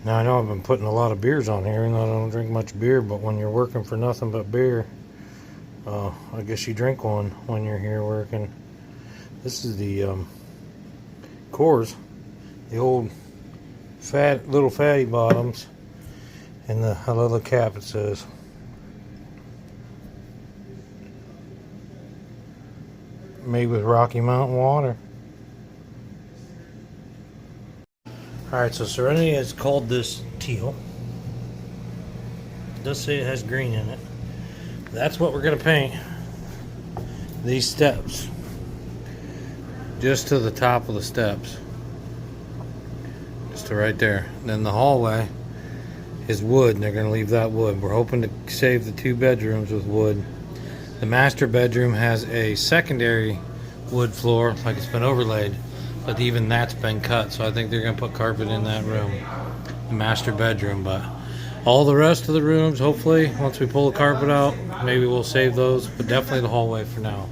Now I know I've been putting a lot of beers on here, and I don't drink much beer, but when you're working for nothing but beer, I guess you drink one when you're here working. This is the Coors, the old little fatty bottoms, and I love the cap. It says made with Rocky Mountain water. Alright, so Serenity has called this teal. It does say it has green in it. That's what we're going to paint these steps. Just to the top of the steps. Just to right there. And then the hallway is wood, and they're going to leave that wood. We're hoping to save the 2 bedrooms with wood. The master bedroom has a secondary wood floor, like it's been overlaid. But even that's been cut, so I think they're going to put carpet in that room, the master bedroom. But all the rest of the rooms, hopefully, once we pull the carpet out, maybe we'll save those, but definitely the hallway for now.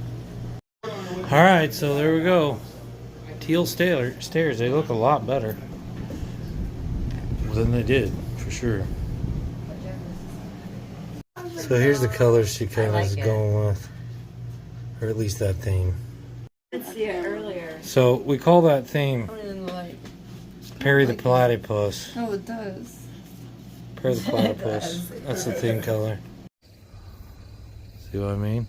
Alright, so there we go. Teal stairs, they look a lot better than they did, for sure. So here's the colors she kind of is going with, or at least that theme. I didn't see it earlier. So we call that theme Perry the Platypus. Oh, it does. Perry the Platypus. That's the theme color. See what I mean?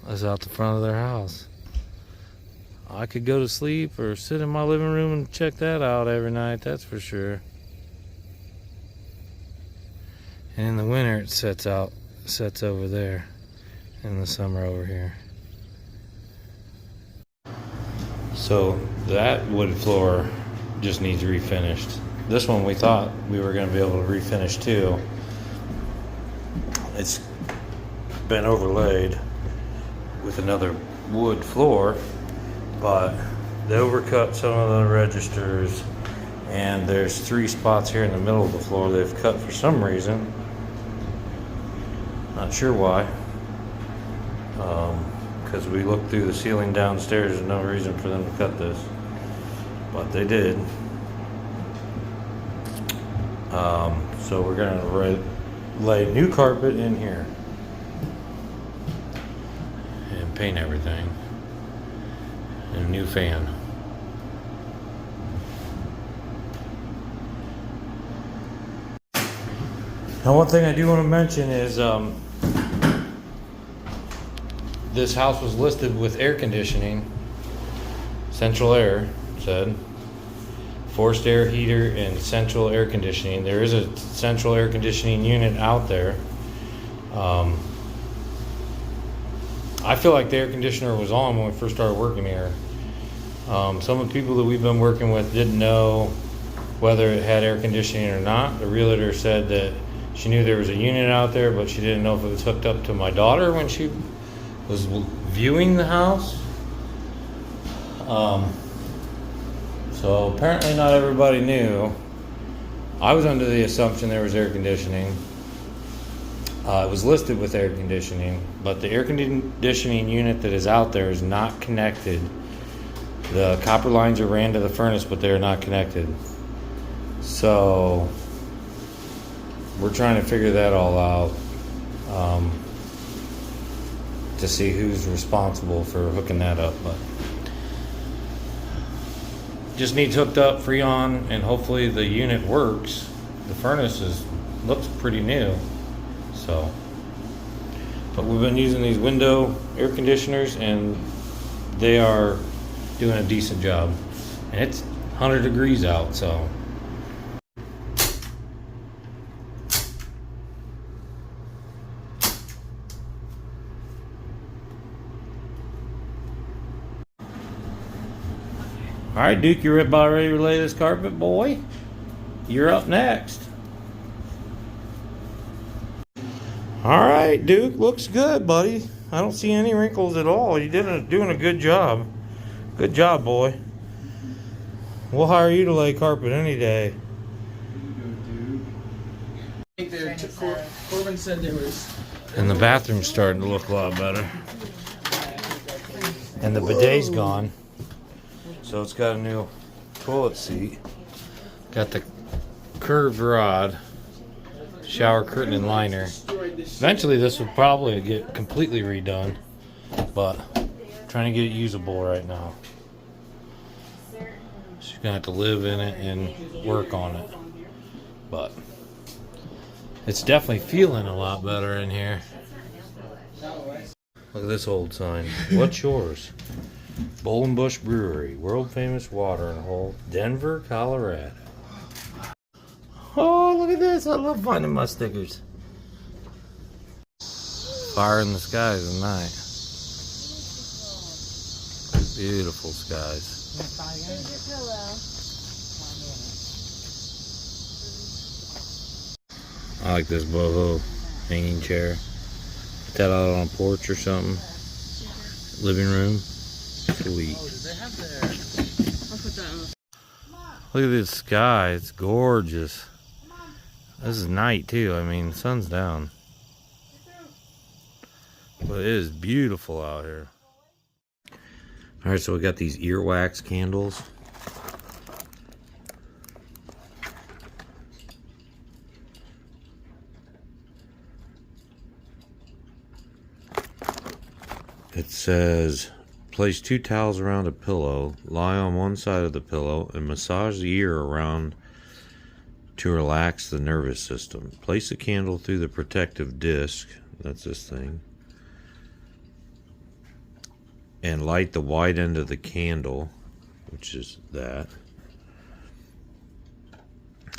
That's out the front of their house. I could go to sleep or sit in my living room and check that out every night, that's for sure. And in the winter it sets over there. In the summer over here. So that wood floor just needs refinished. This one we thought we were going to be able to refinish too. It's been overlaid with another wood floor, but they overcut some of the registers, and there's 3 spots here in the middle of the floor they've cut for some reason. Not sure why. Because we looked through the ceiling downstairs, there's no reason for them to cut this, but they did. So we're gonna lay new carpet in here and paint everything, and a new fan. Now, one thing I do want to mention is this house was listed with air conditioning, central air, said. Forced air heater and central air conditioning. There is a central air conditioning unit out there. I feel like the air conditioner was on when we first started working here. Some of the people that we've been working with didn't know whether it had air conditioning or not. The realtor said that she knew there was a unit out there, but she didn't know if it was hooked up to my daughter when she was viewing the house. So apparently not everybody knew. I was under the assumption there was air conditioning. It was listed with air conditioning, but the air conditioning unit that is out there is not connected. The copper lines are ran to the furnace, but they're not connected. So we're trying to figure that all out. To see who's responsible for hooking that up, but just needs hooked up, Freon, and hopefully the unit works. The furnace looks pretty new, so. But we've been using these window air conditioners, and they are doing a decent job. And it's 100 degrees out, so. All right, Duke, you're about ready to lay this carpet, boy? You're up next. All right, Duke, looks good, buddy. I don't see any wrinkles at all. You're doing a good job. Good job, boy. We'll hire you to lay carpet any day. I think Corbin said there was. And the bathroom's starting to look a lot better. And the bidet's gone. So it's got a new toilet seat. Got the curved rod, shower curtain and liner. Eventually this would probably get completely redone, but I'm trying to get it usable right now. She's gonna have to live in it and work on it, but it's definitely feeling a lot better in here. Look at this old sign. What's yours? Bush Brewery, world famous watering hole, Denver, Colorado. Oh, look at this. I love finding my stickers. Fire in the skies at night. Beautiful skies. Here's your pillow. I like this boho hanging chair. Put that out on a porch or something. Living room. Sweet. I'll put that on. Look at this sky. It's gorgeous. This is night too. I mean, the sun's down. But it is beautiful out here. Alright, so we got these earwax candles. It says, place 2 towels around a pillow, lie on one side of the pillow, and massage the ear around to relax the nervous system. Place the candle through the protective disc, that's this thing, and light the wide end of the candle, which is that.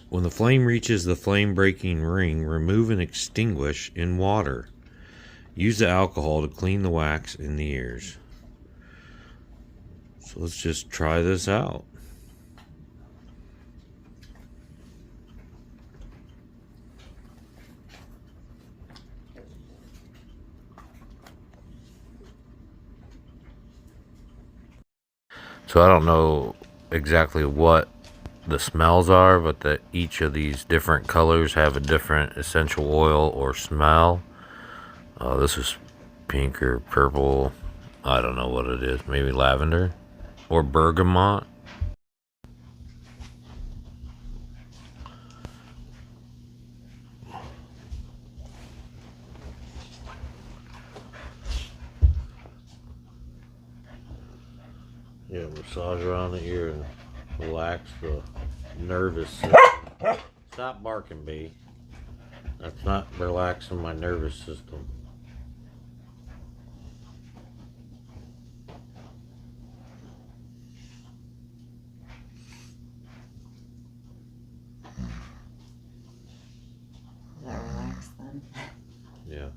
When the flame reaches the flame breaking ring, remove and extinguish in water. Use the alcohol to clean the wax in the ears. So let's just try this out. So I don't know exactly what the smells are, but that each of these different colors have a different essential oil or smell. This is pink or purple. I don't know what it is. Maybe lavender or bergamot. Yeah, massage around the ear and relax the nervous system. Stop barking, B. That's not relaxing my nervous system. Does that relax then? Yeah.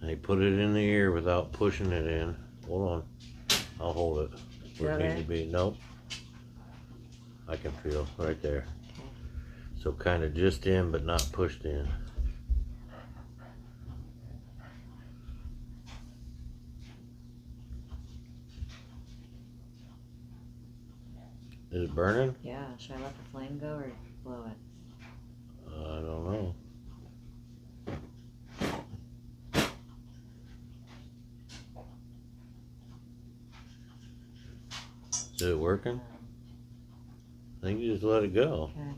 And you put it in the ear without pushing it in. Hold on. I'll hold it where it needs to be. Nope. I can feel right there. So kind of just in, but not pushed in. Is it burning? Yeah, should I let the flame go or blow it? I don't know. Is it working? I think you just let it go. Okay.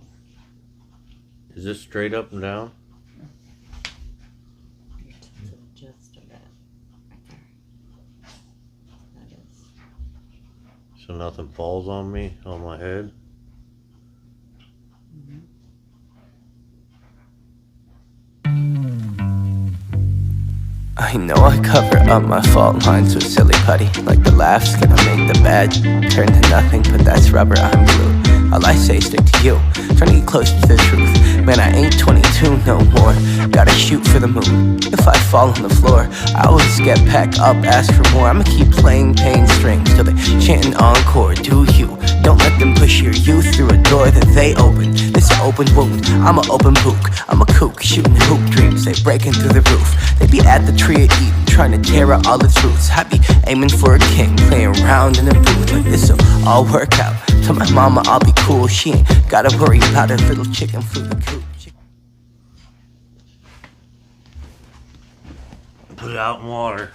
Is this straight up and down? Just a bit. Right there. That is. So nothing falls on me, on my head? I know I cover up my fault lines with silly putty. Like the laugh's gonna make the bad turn to nothing, but that's rubber, I'm glue. All I say is stick to you, trying to get closer to the truth. Man, I ain't 22 no more, gotta shoot for the moon. If I fall on the floor, I always get back up, ask for more. I'ma keep playing pain strings till they chanting encore. Do you? Don't let them push your youth through a door that they open. This an open wound, I'm an open book. I'm a kook, shooting hoop dreams, they breaking through the roof. They be at the tree of Eden, trying to tear out all its roots. I be aiming for a king, playing around in a booth. Like this'll all work out. Tell my mama I'll be cool, she ain't gotta worry about her little chicken flew the coop. Put it out in water.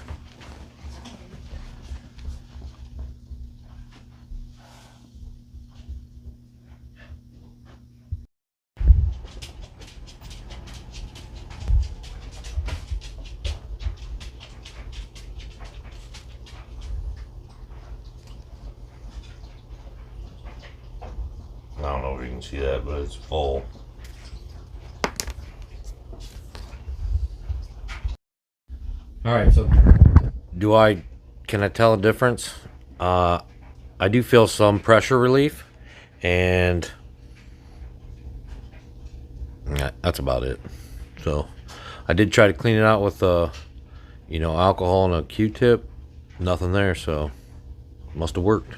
you can see that, but it's full. All right, so can I tell a difference? I do feel some pressure relief, and that's about it. So I did try to clean it out with alcohol and a Q-tip. Nothing there, so must have worked.